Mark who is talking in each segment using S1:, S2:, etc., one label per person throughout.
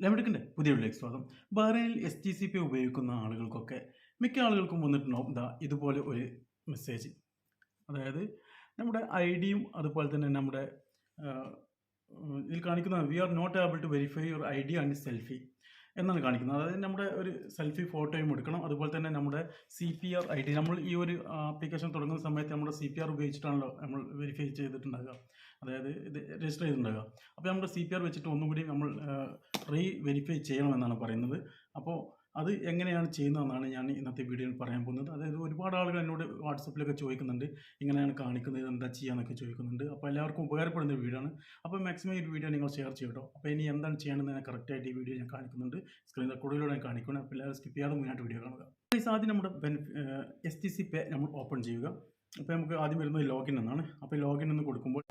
S1: ലെമഡിക്കിൻ്റെ പുതിയ വീഡിയോയിലേക്ക് സ്വാഗതം. ബഹ്റൈനിൽ STCP ഉപയോഗിക്കുന്ന ആളുകൾക്കൊക്കെ മിക്ക ആളുകൾക്കും വന്നിട്ടുണ്ടാവും ഇതുപോലെ ഒരു മെസ്സേജ്. അതായത് നമ്മുടെ ഐഡിയും അതുപോലെ തന്നെ നമ്മുടെ ഇതിൽ കാണിക്കുന്ന we are not able to verify your ID and selfie എന്നാണ് കാണിക്കുന്നത്. അതായത് നമ്മുടെ ഒരു സെൽഫി ഫോട്ടോയും എടുക്കണം. അതുപോലെ തന്നെ നമ്മുടെ CPR ID നമ്മൾ ഈ ഒരു ആപ്ലിക്കേഷൻ തുടങ്ങുന്ന സമയത്ത് നമ്മുടെ CPR ഉപയോഗിച്ചിട്ടാണല്ലോ നമ്മൾ വെരിഫൈ ചെയ്തിട്ടുണ്ടാകുക, അതായത് ഇത് രജിസ്റ്റർ ചെയ്തിട്ടുണ്ടാകുക. അപ്പോൾ നമ്മുടെ CPR വെച്ചിട്ട് ഒന്നും കൂടി നമ്മൾ വെരിഫൈ ചെയ്യണമെന്നാണ് പറയുന്നത്. അപ്പോൾ അത് എങ്ങനെയാണ് ചെയ്യുന്നതെന്നാണ് ഞാൻ ഇന്നത്തെ വീഡിയോയിൽ പറയാൻ പോകുന്നത്. അതായത് ഒരുപാട് ആളുകൾ എന്നോട് വാട്സപ്പിലൊക്കെ ചോദിക്കുന്നുണ്ട്, ഇങ്ങനെയാണ് കാണിക്കുന്നത്, എന്താ ചെയ്യാന്നൊക്കെ ചോദിക്കുന്നുണ്ട്. അപ്പോൾ എല്ലാവർക്കും ഉപകാരപ്പെടുന്ന ഒരു വീഡിയോ ആണ്. അപ്പോൾ മാക്സിമം ഈ വീഡിയോ നിങ്ങൾ ഷെയർ ചെയ്യട്ടോ. അപ്പോൾ ഇനി എന്താണ് ചെയ്യേണ്ടത് ഞാൻ കറക്റ്റായിട്ട് ഈ വീഡിയോ ഞാൻ കാണിക്കുന്നുണ്ട്. സ്ക്രീൻ റെക്കോർഡിലൂടെ ഞാൻ കാണിക്കണം. അപ്പോൾ എല്ലാവരും സ്കിപ്പ് ചെയ്യാതെ മുന്നോട്ട് വീഡിയോ കാണുക. ആദ്യം നമ്മുടെ STCP നമ്മൾ ഓപ്പൺ ചെയ്യുക. അപ്പോൾ നമുക്ക് ആദ്യം വരുന്നത് ലോഗിൻ എന്നാണ്. അപ്പോൾ ലോഗിൻ എന്ന് കൊടുക്കുമ്പോൾ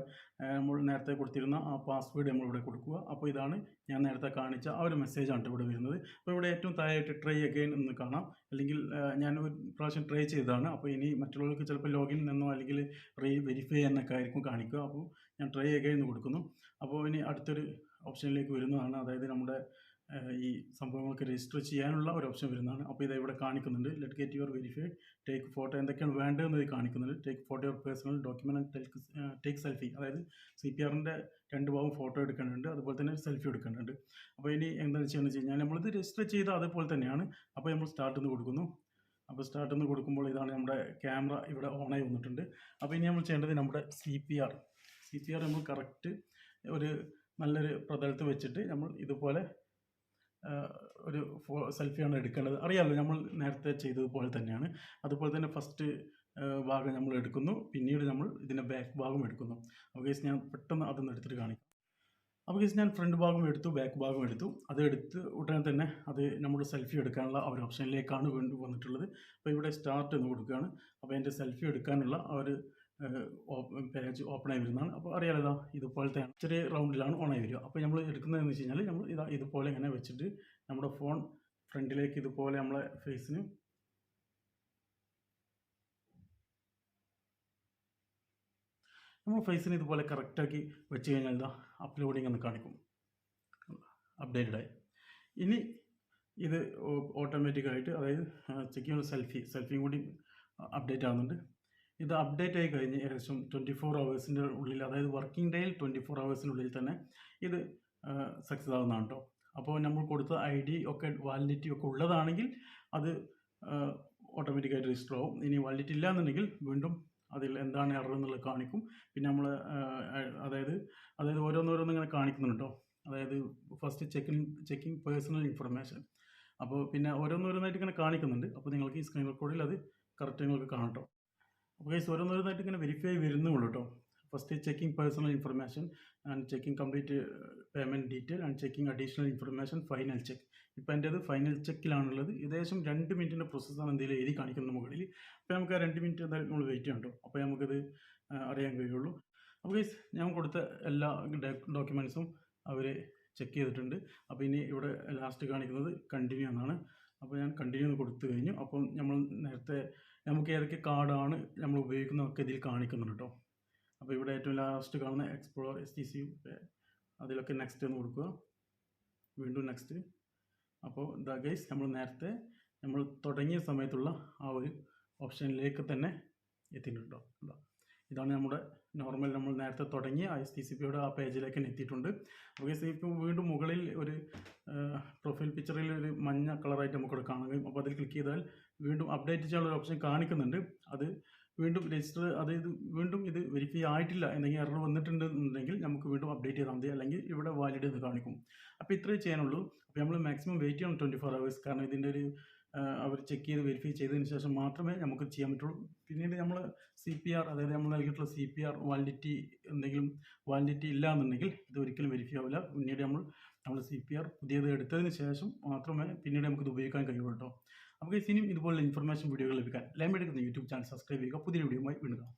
S1: നമ്മൾ നേരത്തെ കൊടുത്തിരുന്ന ആ പാസ്വേഡ് നമ്മളിവിടെ കൊടുക്കുക. അപ്പോൾ ഇതാണ് ഞാൻ നേരത്തെ കാണിച്ച ആ ഒരു മെസ്സേജാണ് ഇവിടെ വരുന്നത്. അപ്പോൾ ഇവിടെ ഏറ്റവും താഴെയായിട്ട് ട്രൈ അഗെയിൻ എന്ന് കാണാം. അല്ലെങ്കിൽ ഞാൻ ഒരു പ്രാവശ്യം ട്രൈ ചെയ്തതാണ്. അപ്പോൾ ഇനി മറ്റുള്ളവർക്ക് ചിലപ്പോൾ ലോഗിൻ എന്നോ അല്ലെങ്കിൽ വെരിഫൈ എന്നൊക്കെ ആയിരിക്കും കാണിക്കുക. അപ്പോൾ ഞാൻ ട്രൈ അഗെയിൻ എന്ന് കൊടുക്കുന്നു. അപ്പോൾ ഇനി അടുത്തൊരു ഓപ്ഷനിലേക്ക് വരുന്നതാണ്. അതായത് നമ്മുടെ ഈ സംഭവങ്ങൾക്ക് രജിസ്റ്റർ ചെയ്യാനുള്ള ഒരു ഓപ്ഷൻ വരുന്നതാണ്. അപ്പോൾ ഇത് ഇവിടെ കാണിക്കുന്നുണ്ട്. Let get your verified, take photo, എന്തൊക്കെയാണ് വേണ്ടതെന്ന് കാണിക്കുന്നുണ്ട്. Take photo your personal document, take selfie, അതായത് CPRൻ്റെ 2 ഭാഗം ഫോട്ടോ എടുക്കേണ്ടതുണ്ട്, അതുപോലെ തന്നെ സെൽഫി എടുക്കേണ്ടതുണ്ട്. അപ്പോൾ ഇനി എന്താണ് ചെയ്യുന്നത് വെച്ച് കഴിഞ്ഞാൽ നമ്മളിത് രജിസ്റ്റർ ചെയ്ത അതുപോലെ തന്നെയാണ്. അപ്പോൾ നമ്മൾ സ്റ്റാർട്ട് എന്ന് കൊടുക്കുന്നു. അപ്പോൾ സ്റ്റാർട്ട് എന്ന് കൊടുക്കുമ്പോൾ ഇതാണ് നമ്മുടെ ക്യാമറ ഇവിടെ ഓണായി വന്നിട്ടുണ്ട്. അപ്പോൾ ഇനി നമ്മൾ ചെയ്യേണ്ടത് നമ്മുടെ CPR നമ്മൾ കറക്റ്റ് ഒരു നല്ലൊരു പ്രതലത്ത് വെച്ചിട്ട് നമ്മൾ ഇതുപോലെ ഒരു സെൽഫിയാണ് എടുക്കേണ്ടത്. അറിയാമല്ലോ, നമ്മൾ നേരത്തെ ചെയ്തതുപോലെ തന്നെയാണ്. അതുപോലെ തന്നെ ഫസ്റ്റ് ഭാഗം നമ്മൾ എടുക്കുന്നു, പിന്നീട് നമ്മൾ ഇതിൻ്റെ ബാക്ക് ഭാഗം എടുക്കുന്നു. അപ്പോൾ കേസ് ഞാൻ പെട്ടെന്ന് അതൊന്ന് എടുത്തിട്ട് കാണിക്കാം. അപ്പോൾ കേസ് ഞാൻ ഫ്രണ്ട് ഭാഗം എടുത്തു, ബാക്ക് ഭാഗം എടുത്തു. അത് എടുത്ത് ഉടനെ തന്നെ അത് നമ്മുടെ സെൽഫി എടുക്കാനുള്ള ഒരു ഓപ്ഷനിലേക്കാണ് വന്നിട്ടുള്ളത്. അപ്പോൾ ഇവിടെ സ്റ്റാർട്ട് എന്ന് കൊടുക്കുകയാണ്. അപ്പോൾ എൻ്റെ സെൽഫി എടുക്കാനുള്ള ആ ഒരു പേജ് ഓപ്പൺ ആയി വരുന്നതാണ്. അപ്പോൾ അറിയാലോ, ഇതുപോലത്തെ ചെറിയ റൗണ്ടിലാണ് ഓണായി വരിക. അപ്പോൾ നമ്മൾ എടുക്കുന്നതെന്ന് വെച്ച് കഴിഞ്ഞാൽ നമ്മൾ ഇതുപോലെ ഇങ്ങനെ വെച്ചിട്ട് നമ്മുടെ ഫോൺ ഫ്രണ്ടിലേക്ക് ഇതുപോലെ നമ്മളെ ഫേസിന് ഇതുപോലെ കറക്റ്റാക്കി വെച്ച് കഴിഞ്ഞാൽ അപ്ലോഡിങ് എന്ന് കാണിക്കും, അപ്ഡേറ്റഡായി. ഇനി ഇത് ഓട്ടോമാറ്റിക്കായിട്ട്, അതായത് ചെക്ക് ചെയ്യുന്ന സെൽഫിയും കൂടി അപ്ഡേറ്റ് ആകുന്നുണ്ട്. ഇത് അപ്ഡേറ്റ് ആയി കഴിഞ്ഞ് ഏകദേശം 24 ഹവേഴ്സിൻ്റെ ഉള്ളിൽ, അതായത് വർക്കിംഗ് ഡേയിൽ 24 ഹവേഴ്സിനുള്ളിൽ തന്നെ ഇത് സക്സസ് ആകുന്നതാണ് കേട്ടോ. അപ്പോൾ നമ്മൾ കൊടുത്ത ID ഒക്കെ വാലിഡിറ്റി ഒക്കെ ഉള്ളതാണെങ്കിൽ അത് ഓട്ടോമാറ്റിക്കായിട്ട് രജിസ്റ്റർ ആവും. ഇനി വാലിഡിറ്റി ഇല്ല എന്നുണ്ടെങ്കിൽ വീണ്ടും അതിൽ എന്താണ് എറർ എന്നുള്ളത് കാണിക്കും. പിന്നെ നമ്മൾ അതായത് ഓരോന്നോരോന്ന് ഇങ്ങനെ കാണിക്കുന്നുണ്ട് കേട്ടോ. അതായത് ഫസ്റ്റ് ചെക്കിങ് പേഴ്സണൽ ഇൻഫർമേഷൻ. അപ്പോൾ പിന്നെ ഓരോന്നോരോന്നായിട്ട് ഇങ്ങനെ കാണിക്കുന്നുണ്ട്. അപ്പോൾ നിങ്ങൾക്ക് ഈ സ്ക്രീൻ റെക്കോർഡിൽ അത് കറക്റ്റ് നിങ്ങൾക്ക് കാണാം കേട്ടോ. അപ്പോൾ ഗൈസ് ഓരോന്നോരോന്നായിട്ട് ഇങ്ങനെ വെരിഫൈ വരുന്നുള്ളൂ കേട്ടോ. First checking personal information and checking complete payment detail and checking additional information, final check. ഇപ്പോൾ എൻ്റെ അത് ഫൈനൽ ചെക്കിലാണുള്ളത്. ഏകദേശം 2 മിനിറ്റിൻ്റെ പ്രോസസ്സാണ് എന്തെങ്കിലും എഴുതി കാണിക്കുന്നത് മുകളിൽ. അപ്പോൾ നമുക്ക് ആ 2 മിനിറ്റ് എന്തായാലും നമ്മൾ വെയിറ്റ് ചെയ്യണം കേട്ടോ. അപ്പോൾ നമുക്കത് അറിയാൻ കഴിയുള്ളൂ. അപ്പോൾ ഗൈസ് ഞാൻ കൊടുത്ത എല്ലാ ഡോക്യുമെൻറ്റ്സും അവർ ചെക്ക് ചെയ്തിട്ടുണ്ട്. അപ്പോൾ ഇനി ഇവിടെ ലാസ്റ്റ് കാണിക്കുന്നത് കണ്ടിന്യൂ എന്നാണ്. അപ്പോൾ ഞാൻ കണ്ടിന്യൂ എന്ന് കൊടുത്തു കഴിഞ്ഞു. അപ്പം നമ്മൾ നേരത്തെ നമുക്ക് ഏതൊക്കെ കാർഡാണ് നമ്മൾ ഉപയോഗിക്കുന്നതൊക്കെ ഇതിൽ കാണിക്കുന്നുണ്ട് കേട്ടോ. അപ്പോൾ ഇവിടെ ഏറ്റവും ലാസ്റ്റ് കാണുന്ന എക്സ്പ്ലോർ STCP, അതിലൊക്കെ നെക്സ്റ്റ് എന്ന് കൊടുക്കുക, വീണ്ടും നെക്സ്റ്റ്. അപ്പോൾ ഗൈസ് നമ്മൾ നേരത്തെ നമ്മൾ തുടങ്ങിയ സമയത്തുള്ള ആ ഒരു ഓപ്ഷനിലേക്ക് തന്നെ എത്തിയിട്ടുണ്ടോ. ഇതാണ് നമ്മുടെ നോർമൽ നമ്മൾ നേരത്തെ തുടങ്ങിയ STCPയുടെ ആ പേജിലേക്ക് തന്നെ എത്തിയിട്ടുണ്ട്. അപ്പോൾ ഇപ്പോൾ വീണ്ടും മുകളിൽ ഒരു പ്രൊഫൈൽ പിക്ചറിൽ ഒരു മഞ്ഞ കളറായിട്ട് നമുക്കിവിടെ കാണാൻ കഴിയും. അപ്പോൾ അതിൽ ക്ലിക്ക് ചെയ്താൽ വീണ്ടും അപ്ഡേറ്റ് ചെയ്യാനുള്ള ഓപ്ഷൻ കാണിക്കുന്നുണ്ട്. അത് വീണ്ടും രജിസ്റ്റർ, അതായത് വീണ്ടും ഇത് വെരിഫൈ ആയിട്ടില്ല എന്തെങ്കിലും എറർ വന്നിട്ടുണ്ടെന്നുണ്ടെങ്കിൽ നമുക്ക് വീണ്ടും അപ്ഡേറ്റ് ചെയ്താൽ മതി, അല്ലെങ്കിൽ ഇവിടെ വാലിഡ് എന്ന് കാണിക്കും. അപ്പോൾ ഇത്രയേ ചെയ്യാനുള്ളൂ. അപ്പോൾ നമ്മൾ മാക്സിമം വെയിറ്റ് ചെയ്യണം 24 ഹവേഴ്സ്. കാരണം ഇതിൻ്റെ ഒരു അവർ ചെക്ക് ചെയ്ത് വെരിഫൈ ചെയ്തതിന് ശേഷം മാത്രമേ നമുക്ക് ചെയ്യാൻ പറ്റുള്ളൂ. പിന്നീട് നമ്മൾ CPR, അതായത് നമ്മൾ നൽകിയിട്ടുള്ള CPR വാലിഡിറ്റി എന്തെങ്കിലും വാലിഡിറ്റി ഇല്ല എന്നുണ്ടെങ്കിൽ ഇത് ഒരിക്കലും വെരിഫൈ ആവില്ല. പിന്നീട് നമ്മൾ CPR പുതിയത് എടുത്തതിന് ശേഷം മാത്രമേ പിന്നീട് നമുക്കിത് ഉപയോഗിക്കാൻ കഴിയുള്ളൂ കേട്ടോ. നമുക്ക് ഇനിയും ഇതുപോലുള്ള ഇൻഫർമേഷൻ വീഡിയോകൾ ലഭിക്കാൻ ലെമഡിക് എന്ന യൂട്യൂബ് ചാനൽ സബ്സ്ക്രൈബ് ചെയ്യുക. പുതിയ വീഡിയോയുമായി വീണ്ടും കാണാം.